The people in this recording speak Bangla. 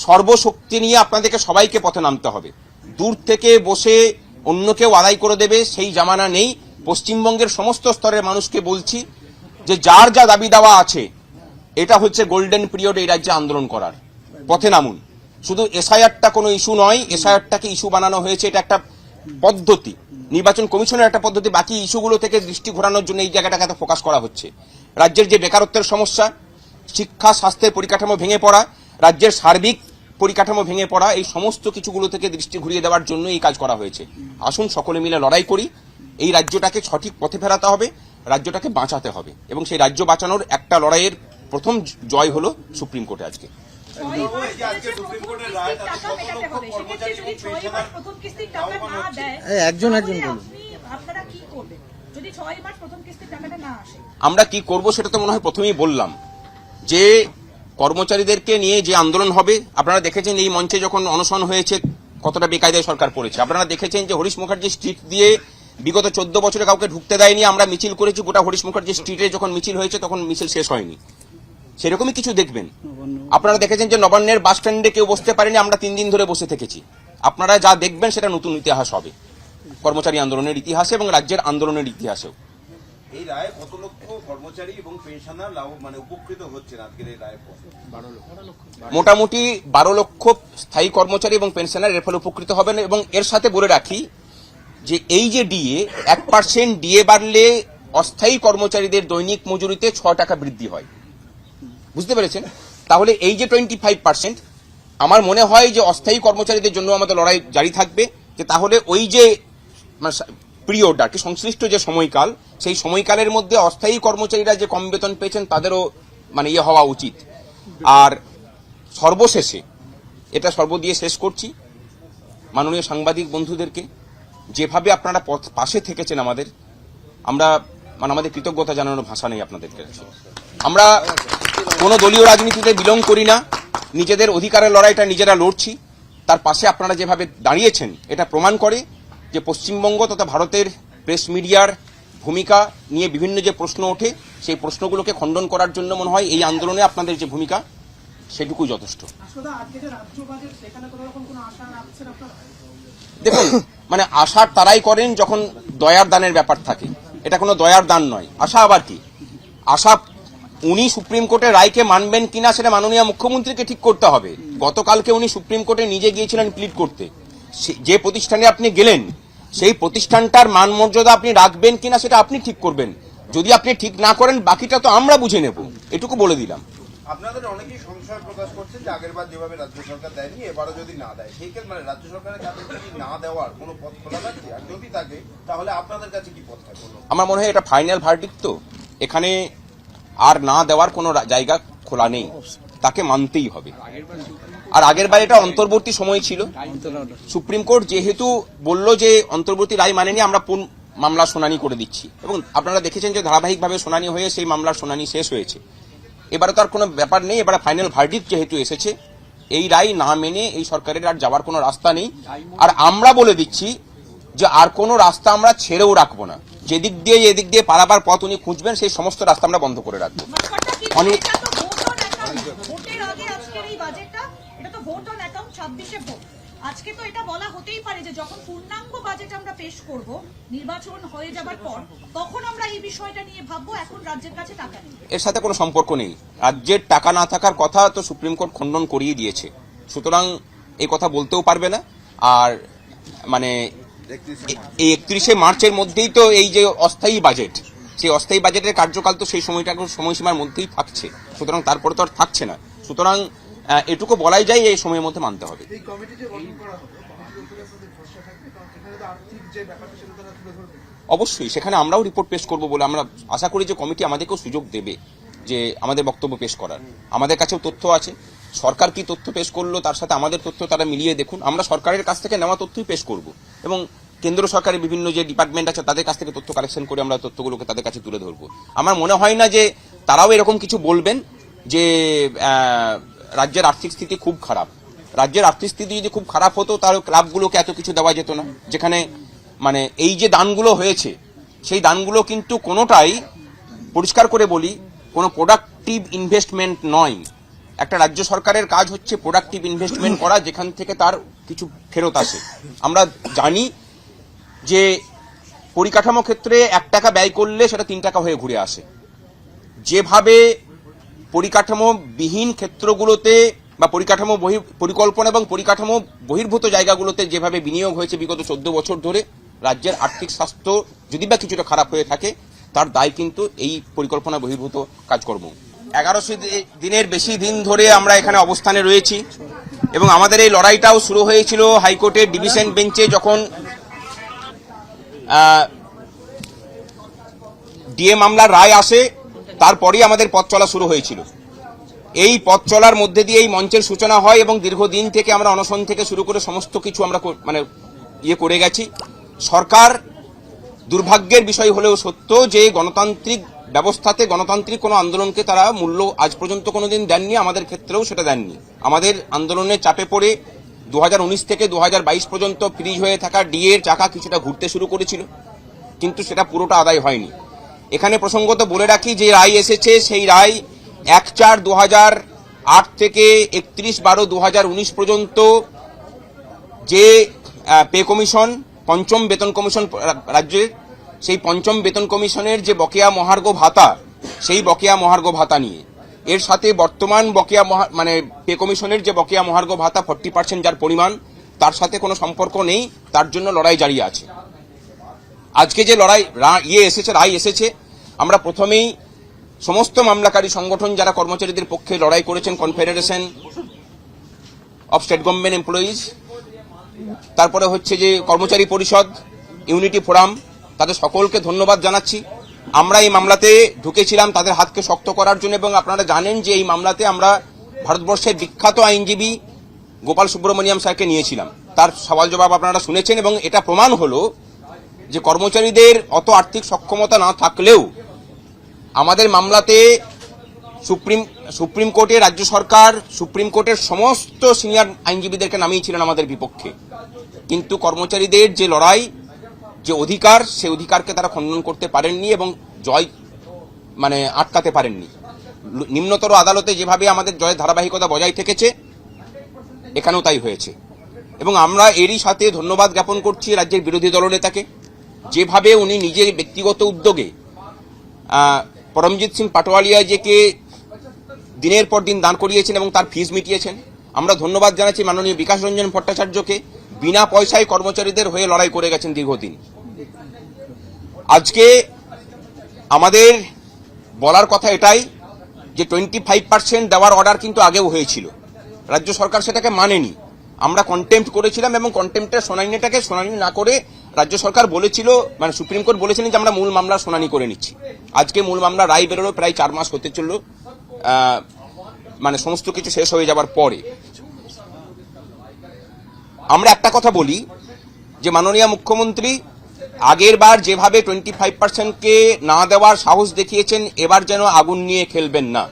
সর্বশক্তি নিয়ে আপনাদেরকে সবাইকে পথে নামতে হবে। দূর থেকে বসে অন্য কেউ আদায় করে দেবে সেই জামানা নেই। পশ্চিমবঙ্গের সমস্ত স্তরের মানুষকে বলছি যে যার যা দাবি দেওয়া আছে, এটা হচ্ছে গোল্ডেন পিরিয়ড এই রাজ্যে আন্দোলন করার। পথে নামুন। শুধু এসআইআরটা কোনো ইস্যু নয়, এসআইআরটাকে ইস্যু বানানো হয়েছে, এটা একটা পদ্ধতি, নির্বাচন কমিশনের একটা পদ্ধতি। বাকি ইস্যুগুলো থেকে দৃষ্টি ঘোরানোর জন্য এই জায়গাটাকে এত ফোকাস করা হচ্ছে। রাজ্যের যে বেকারত্বের সমস্যা, শিক্ষা স্বাস্থ্যের পরিকাঠামো ভেঙে পড়া, রাজ্যের সার্বিক পরিকাঠামো ভেঙে পড়া, এই সমস্ত কিছুগুলো থেকে দৃষ্টি ঘুরিয়ে দেওয়ার জন্য এই কাজ করা হয়েছে। আসুন সকলে মিলে লড়াই করি। এই রাজ্যটাকে সঠিক পথে ফেরাতে হবে, রাজ্যটাকে বাঁচাতে হবে, এবং সেই রাজ্য বাঁচানোর একটা লড়াইয়ের প্রথম জয় হলো সুপ্রিম কোর্টে আজকে। আমরা কি করব সেটা তো মনে হয় প্রথমেই বললাম, যে কর্মচারীদেরকে নিয়ে যে আন্দোলন হবে। আপনারা দেখেছেন এই মঞ্চে যখন অনশন হয়েছে কতটা বেকায়দায় সরকার পড়েছে। আপনারা দেখেছেন যে হরিশ মুখার্জি স্ট্রিট দিয়ে বিগত 14 বছরে কাউকে ঢুকতে দেয়নি, আমরা মিছিল করেছি। গোটা হরিশ মুখার্জি স্ট্রিটে যখন মিছিল হয়েছে তখন মিছিল শেষ হয়নি। সেরকমই কিছু দেখবেন। আপনারা দেখেছেন যে নবান্নের বাস স্ট্যান্ডে কেউ বসতে পারেনি, আমরা 3 দিন ধরে বসে থেকেছি। আপনারা যা দেখবেন সেটা নতুন ইতিহাস হবে, কর্মচারী আন্দোলনের ইতিহাসে এবং রাজ্যের আন্দোলনের ইতিহাসেও। এই রায়ে কত লক্ষ কর্মচারী এবং পেনশনার উপকৃত হচ্ছেন আজকের এই রায়ের পর? মোটামুটি 12 লক্ষ স্থায়ী কর্মচারী এবং পেনশনার এর ফলে উপকৃত হবেন। এবং এর সাথে বলে রাখি যে এই যে ডিএ, 1% ডিএ বাড়লে অস্থায়ী কর্মচারীদের দৈনিক মজুরিতে 6 টাকা বৃদ্ধি হয়। বুঝতে পেরেছেন? তাহলে এই যে 25%, আমার মনে হয় যে অস্থায়ী কর্মচারীদের জন্য আমাদের লড়াই জারি থাকবে। যে তাহলে ওই যে পিরিয়ড আর কি, সংশ্লিষ্ট যে সময়কাল, সেই সময়কালের মধ্যে অস্থায়ী কর্মচারীরা যে কম বেতন পেয়েছেন তাদেরও হওয়া উচিত। আর সর্বশেষে এটা দিয়ে শেষ করছি, মাননীয় সাংবাদিক বন্ধুদেরকে যেভাবে আপনারা পাশে থেকেছেন আমরা আমাদের কৃতজ্ঞতা জানানোর ভাষা নেই আপনাদের কাছে। আমরা কোনো দলীয় রাজনীতিতে বিলং করি না, নিজেদের অধিকারের লড়াইটা নিজেরা লড়ছি। তার পাশে আপনারা যেভাবে দাঁড়িয়েছেন এটা প্রমাণ করে যে পশ্চিমবঙ্গ তথা ভারতের প্রেস মিডিয়ার ভূমিকা নিয়ে বিভিন্ন যে প্রশ্ন ওঠে, সেই প্রশ্নগুলোকে খণ্ডন করার জন্য মনে হয় এই আন্দোলনে আপনাদের যে ভূমিকা সেটুকুই যথেষ্ট। দেখুন, আশা তারাই করেন যখন দয়ার দানের ব্যাপার থাকে। এটা কোনো দয়ার দান নয়। আশা আবার কি? আশা উনি সুপ্রিম কোর্টের রায়কে মানবেন কিনা সেটা মাননীয় মুখ্যমন্ত্রীকে ঠিক করতে হবে। গতকালকে উনি সুপ্রিম কোর্টে নিজে গিয়েছিলেন প্লিড করতে। যে প্রতিষ্ঠানে আপনি গেলেন সেই প্রতিষ্ঠানটার মান মর্যাদা আপনি রাখবেন কিনা সেটা আপনি ঠিক করবেন। যদি আপনি ঠিক না করেন বাকিটা তো আমরা বুঝে নেব, এটুকু বলে দিলাম। আপনাদের অনেকেই সংশয় প্রকাশ করছেন যে আগেরবার যেভাবে রাজ্য সরকার দেয়নি এবারও যদি না দেয়, সেই ক্ষেত্রে রাজ্য সরকারের কাছে যদি না দেওয়ার কোনো পথ খোলা থাকছে, আর যদি থাকে তাহলে আপনাদের কাছে কি পথ থাকবে? আমার মনে হয় এটা ফাইনাল ভার্ডিক্ট, তো এখানে আর না দেওয়ার কোনো জায়গা খোলা নেই, তাকে মানতেই হবে। আর আগেরবার এটা অন্তর্বর্তী সময় ছিল। সুপ্রিম কোর্ট যেহেতু বলল যে অন্তর্বর্তী রায় মানেনি, আমরা মামলা শুনানি করে দিচ্ছি, এবং আপনারা দেখেছেন যে ধারাবাহিকভাবে শুনানি হয়ে সেই মামলার শুনানি শেষ হয়েছে। এবারে তো আর কোনো ব্যাপার নেই, এবারে ফাইনাল ভার্ডিক্ট যেহেতু এসেছে, এই রায় না মেনে এই সরকারের আর যাওয়ার কোনো রাস্তা নেই। আর আমরা বলে দিচ্ছি যে আর কোনো রাস্তা আমরা ছেড়েও রাখবো না। যেদিক দিয়ে এদিক দিয়ে পারাবার পথ উনি খুঁজবেন সেই সমস্ত রাস্তা আমরা বন্ধ করে রাখবো। আজকে তো এটা বলা হতেই পারে যে যখন পূর্ণাঙ্গ বাজেট আমরা পেশ করব নির্বাচন হয়ে যাবার পর, তখন আমরা এই বিষয়টা নিয়ে ভাববো। এখন রাজ্যের কাছে টাকা নেই, এর সাথে কোনো সম্পর্ক নেই। রাজ্যের টাকা না থাকার কথা তো সুপ্রিম কোর্ট খণ্ডন করিয়ে দিয়েছে, সুতরাং এই কথা বলতেও পারবে না। আর এই 31শে মার্চের মধ্যেই তো এই যে অস্থায়ী বাজেট, সেই অস্থায়ী বাজেটের কার্যকাল তো সেই সময়সীমার মধ্যেই থাকছে, সুতরাং তারপরে তো আর থাকছে না। সুতরাং এটুকু বলাই যায় এই সময়ের মধ্যে মানতে হবে। অবশ্যই সেখানে আমরাও রিপোর্ট পেশ করব বলে আমরা আশা করি যে কমিটি আমাদেরকেও সুযোগ দেবে যে আমাদের বক্তব্য পেশ করার। আমাদের কাছেও তথ্য আছে, সরকার কি তথ্য পেশ করলো তার সাথে আমাদের তথ্য তারা মিলিয়ে দেখুন। আমরা সরকারের কাছ থেকে নেওয়া তথ্যই পেশ করব, এবং কেন্দ্র সরকারের বিভিন্ন যে ডিপার্টমেন্ট আছে তাদের কাছ থেকে তথ্য কালেকশন করে আমরা তথ্যগুলোকে তাদের কাছে তুলে ধরবো। আমার মনে হয় না যে তারাও এরকম কিছু বলবেন যে রাজ্যের আর্থিক স্থিতি খুব খারাপ। রাজ্যের আর্থিক স্থিতি যদি খুব খারাপ হতো তাহলে ক্লাবগুলোকে এত কিছু দেওয়া যেত না। যেখানে এই যে দানগুলো হয়েছে সেই দানগুলো কিন্তু কোনোটাই, পরিষ্কার করে বলি, কোনো প্রোডাক্টিভ ইনভেস্টমেন্ট নয়। একটা রাজ্য সরকারের কাজ হচ্ছে প্রোডাক্টিভ ইনভেস্টমেন্ট করা, যেখান থেকে তার কিছু ফেরত আসে। আমরা জানি যে পরিকাঠামো ক্ষেত্রে 1 টাকা ব্যয় করলে সেটা 3 টাকা হয়ে ঘুরে আসে। যেভাবে পরিকাঠামো বিহীন ক্ষেত্রগুলোতে বা পরিকাঠামো পরিকল্পনা এবং পরিকাঠামো বহির্ভূত জায়গাগুলোতে যেভাবে বিনিয়োগ হয়েছে বিগত 14 বছর ধরে, রাজ্যের আর্থিক স্বাস্থ্য যদি বা কিছুটা খারাপ হয়ে থাকে তার দায় কিন্তু এই পরিকল্পনা বহির্ভূত কাজকর্ম। 1100 দিনের বেশি দিন ধরে আমরা এখানে অবস্থানে রয়েছি এবং আমাদের এই লড়াইটাও শুরু হয়েছিল হাইকোর্টের ডিভিশন বেঞ্চে, যখন ডিএ মামলার রায় আসে তারপরেই আমাদের পথ চলা শুরু হয়েছিল। এই পথ চলার মধ্যে দিয়ে এই মঞ্চের সূচনা হয় এবং দীর্ঘদিন থেকে আমরা অনশন থেকে শুরু করে সমস্ত কিছু আমরা করে গেছি। সরকার, দুর্ভাগ্যের বিষয় হলেও সত্য, যে গণতান্ত্রিক ব্যবস্থাতে গণতান্ত্রিক কোনো আন্দোলনকে তারা মূল্য আজ পর্যন্ত কোনোদিন দেননি, আমাদের ক্ষেত্রেও সেটা দেননি। আমাদের আন্দোলনের চাপে পড়ে 2019 থেকে 2022 পর্যন্ত ফ্রিজ হয়ে থাকা ডিএ এর চাকা কিছুটা ঘুরতে শুরু করেছিল, কিন্তু সেটা পুরোটা আদায় হয়নি। এখানে প্রসঙ্গত বলে রাখি, যে রায় এসেছে সেই রায় 1/4/2008 থেকে 31/12/2019 পর্যন্ত যে পে কমিশন, পঞ্চম বেতন কমিশন রাজ্যের, সেই পঞ্চম বেতন কমিশনের যে বকেয়া মহার্ঘ ভাতা, সেই বকেয়া মহার্ঘ ভাতা নিয়ে, এর সাথে বর্তমান বকেয়া পে কমিশনের যে বকেয়া মহার্ঘ ভাতা 40% যার পরিমাণ, তার সাথে কোনো সম্পর্ক নেই, তার জন্য লড়াই জারি আছে। আজকে যে রায় এসেছে, আমরা প্রথমেই সমস্ত মামলাকারী সংগঠন যারা কর্মচারীদের পক্ষে লড়াই করেছেন, confederation of state government employees, তারপরে হচ্ছে যে কর্মচারী পরিষদ, ইউনিটি ফোরাম, তাদের সকলকে ধন্যবাদ জানাচ্ছি। আমরা এই মামলাতে ঢুকেছিলাম তাদের হাতকে শক্ত করার জন্য, এবং আপনারা জানেন যে এই মামলাতে আমরা ভারতবর্ষের বিখ্যাত আইনজীবী গোপাল সুব্রমণিয়াম স্যারকে নিয়েছিলাম। তার সওয়াল জবাব আপনারা শুনেছেন, এবং এটা প্রমাণ হলো যে কর্মচারীদের অত আর্থিক সক্ষমতা না থাকলেও আমাদের মামলাতে সুপ্রিম কোর্টে রাজ্য সরকার, সুপ্রিম কোর্টের সমস্ত সিনিয়র আইনজীবীদেরকে নামিয়েছিলেন আমাদের বিপক্ষে, কিন্তু কর্মচারীদের যে লড়াই, যে অধিকার, সেই অধিকারকে তারা খণ্ডন করতে পারেননি এবং জয় আটকাতে পারেননি। নিম্নতর আদালতে যেভাবে আমাদের জয়ের ধারাবাহিকতা বজায় থেকেছে, এখানেও তাই হয়েছে। এবং আমরা এরই সাথে ধন্যবাদ জ্ঞাপন করছি রাজ্যের বিরোধী দলনেতাকে, যেভাবে উনি নিজের ব্যক্তিগত উদ্যোগে পরমজিৎ সিং পাটোয়ারিয়াজিকে দিনের পর দিন দান করিয়েছেন এবং তার ফিস মিটিয়েছেন। আমরা ধন্যবাদ জানাচ্ছি মাননীয় বিকাশ রঞ্জন ভট্টাচার্যকে, বিনা পয়সায় কর্মচারীদের হয়ে লড়াই করে গেছেন দীর্ঘদিন। আজকে আমাদের বলার কথা এটাই যে 25% দেওয়ার অর্ডার কিন্তু আগেও হয়েছিল, রাজ্য সরকার সেটাকে মানেনি। আমরা কন্টেম্প্ট করেছিলাম এবং কন্টেম্প্টের শুনানি না করে রাজ্য সরকার বলেছিল, সুপ্রিম কোর্ট বলেছিলেন যে আমরা মূল মামলার শুনানি করে নিচ্ছি। আজকে মূল মামলা রায় বেরোলো প্রায় 4 মাস হতে চলল, সমস্ত কিছু শেষ হয়ে যাবার পরে। আমরা একটা কথা বলি যে মাননীয় মুখ্যমন্ত্রী আগের বার যেভাবে 25%কে না দেওয়ার সাহস দেখিয়েছেন, এবার যেন আগুন নিয়ে খেলবেন না।